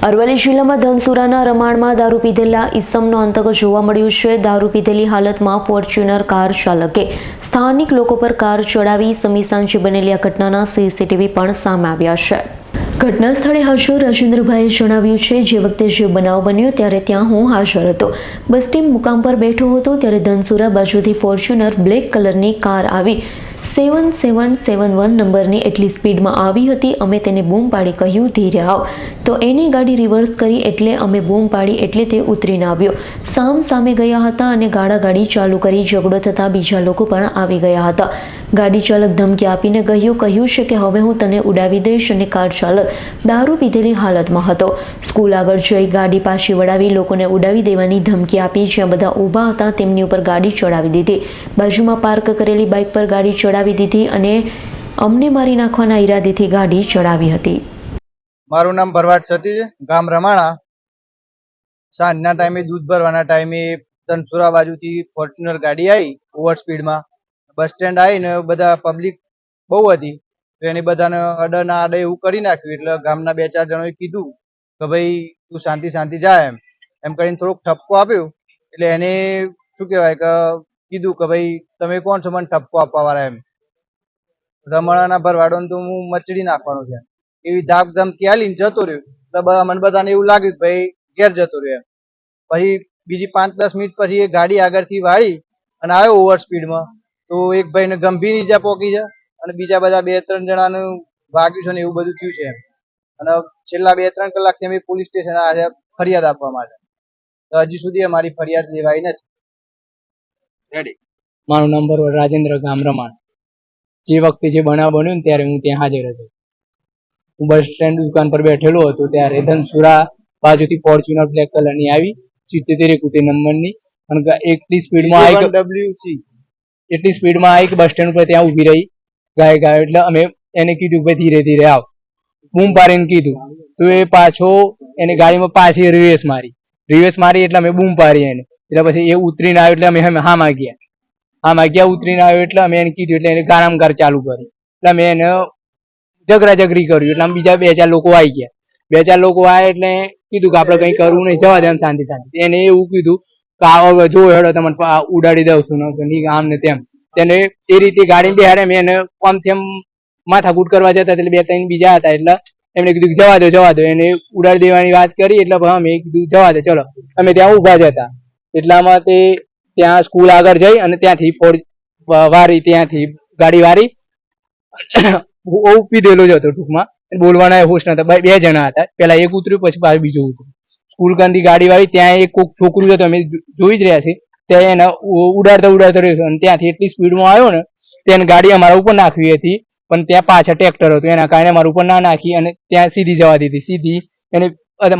અરવલ્લી જિલ્લામાં ધનસુરાના રમાણમાં દારૂ પીધેલા ઈસમનો આતંક જોવા મળ્યું છે। દારૂ પીધેલી હાલતમાં ફોર્ચ્યુનર કાર ચાલકે સ્થાનિક લોકો પર કાર ચડાવી સમી સાંજે બનેલી આ ઘટનાના સીસીટીવી પણ સામે આવ્યા છે। ઘટના સ્થળે હાજર રાજેન્દ્રભાઈએ જણાવ્યું છે, જે વખતે જે બનાવ બન્યો ત્યારે ત્યાં હું હાજર હતો। બસ ટીમ મુકામ પર બેઠો હતો ત્યારે ધનસુરા બાજુથી ફોર્ચ્યુનર બ્લેક કલરની કાર આવી 7771 નંબરની એટલી સ્પીડમાં આવી હતી। અમે તેને બૂમ પાડી કહ્યું, ધીરે આવ, તો એની ગાડી રિવર્સ કરી એટલે અમે બૂમ પાડી એટલે તે ઉતરીને આવ્યો। સામે ગયા હતા અને ગાડી ચાલુ કરી। ઝઘડો થતાં બીજા લોકો પણ આવી ગયા હતા। ગાડી ચાલક ધમકી આપીને કહ્યું છે કે હવે હું તને ઉડાવી દઈશ અને કાર ચાલક દારૂ પીધેલી હાલતમાં હતો। સ્કૂલ આગળ જઈ ગાડી પાછી વળાવી લોકોને ઉડાવી દેવાની ધમકી આપી। જ્યાં બધા ઊભા હતા તેમની ઉપર ગાડી ચડાવી દીધી। બાજુમાં પાર્ક કરેલી બાઇક પર ગાડી ચડાવી દીધી અને અમને મારી નાખવાના ઈરાદેથી ગાડી ચડાવી હતી। મારું નામ ભરવાડ સતી છે, ગામ રમાણા। સાંજના ટાઈમે દૂધ ભરવાના ટાઈમે ધનસુરા બાજુથી ફોર્ચ્યુનર ગાડી આવી ઓવર સ્પીડમાં। બસ સ્ટેન્ડ આવીને બધા પબ્લિક બહુ હતી તો એને બધાને અડે ના અડે એવું કરી નાખ્યું। એટલે ગામના 2-4 જણોએ કીધું કે ભાઈ તું શાંતિ જા એમ કરીને થોડોક ઠપકો આપ્યો। એટલે એને શું કહેવાય કે કીધું કે ભાઈ તમે કોણ છો મને ઠપકો આપવા વાળા એમ। રમણાના ભરવાડોને તો હું મચડી નાખવાનો છે એવી ધાક ધમકી આલીને જતો રહ્યો। એટલે મને બધાને એવું લાગ્યું કે ભાઈ ઘેર જતો રહ્યો એમ। પછી બીજી 5-10 મિનિટ પછી એ ગાડી આગળથી વાળી અને આવ્યો ઓવર સ્પીડમાં તો એક ભાઈને ગંભીર ઈજા પહોંચી છે અને બીજા બધા 2-3 જણાનું વાગ્યું છે ને એવું બધું થયું છે એમ। અને છેલ્લા 2-3 કલાકથી અમે પોલીસ સ્ટેશન આવ્યા છે ફરિયાદ આપવા માટે, તો હજી સુધી અમારી ફરિયાદ લેવાઈ નથી। રેડી। મારું નામ ભરવાડ રાજેન્દ્ર, ગામ રમાણ। જે વખતે જે બનાવ બન્યો ને ત્યારે હું ત્યાં હાજર હતો। હું બસ સ્ટેન્ડ દુકાન પર બેઠેલો હતો ત્યારે ધનસુરા બાજુથી ફોર્ચ્યુનર બ્લેક કલરની આવી 7771 નંબરની અને એટલી સ્પીડમાં આવી કે બસ સ્ટેન્ડ ઉપર ત્યાં ઊભી રહી ગાય। એટલે અમે એને કીધું ભાઈ ધીરે આવ, બૂમ પાડીને કીધું તો એ પાછો એને ગાડીમાં પાછી રિવેસ મારી એટલે અમે બૂમ પાડી એને। એટલે પછી એ ઉતરીને આવ્યો એટલે અમે હા માગ્યા ઉતરીને આવ્યો એટલે અમે એને કીધું એટલે એને ગારામગાર ચાલુ કરી। એટલે અમે એને ઝઘરી કર્યું એટલે બીજા 2-4 લોકો આવી ગયા। 2-4 લોકો આવ્યા એટલે કીધું કે આપણે કંઈ કરવું નહીં, જવા દે એમ શાંતિ। એને એવું કીધું કે જો હેડો તમને ઉડાડી દઉં છું ને આમ ને તેમ। તેને એ રીતે ગાડી બેહાડે મેં એને આમથી આમ માથાકૂટ કરવા જતા એટલે 2-3 બીજા હતા એટલે એમને કીધું જવા દો એને ઉડાડી દેવાની વાત કરી। એટલે અમે કીધું જવા દે ચલો, અમે ત્યાં ઊભા જ હતા। એટલામાં તે ત્યાં સ્કૂલ આગળ જઈ અને ત્યાંથી ત્યાંથી ગાડી વારી બહુ પીધેલો જ હતો ટૂંકમાં, બોલવાના હોશ નતા। 2 જણા હતા, પેલા એક ઉતર્યું પછી પાછું બીજું ઉતર્યું। સ્કૂલ કાંથી ગાડી વાળી ત્યાં એક કોક છોકરું હતું, અમે જોઈ જ રહ્યા છીએ, ત્યાં એને ઉડાડતા રહ્યો અને ત્યાંથી એટલી સ્પીડમાં આવ્યો ને તેને ગાડી અમારા ઉપર નાખવી હતી પણ ત્યાં પાછળ ટ્રેક્ટર હતું એના કારણે અમારા ઉપર ના નાખી અને ત્યાં સીધી જવા દીધી। સીધી એને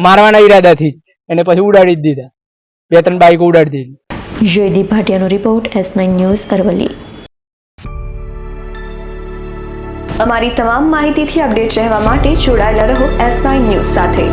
મારવાના ઈરાદાથી એને પછી ઉડાડી જ દીધા। 2-3 બાઈકો ઉડાડી દીધી। જયદીપ ભાટિયાનો રિપોર્ટ, S9 ન્યૂઝ, અરવલ્લી। અમારી તમામ માહિતીથી અપડેટ રહેવા માટે જોડાયેલા રહો S9 ન્યૂઝ સાથે।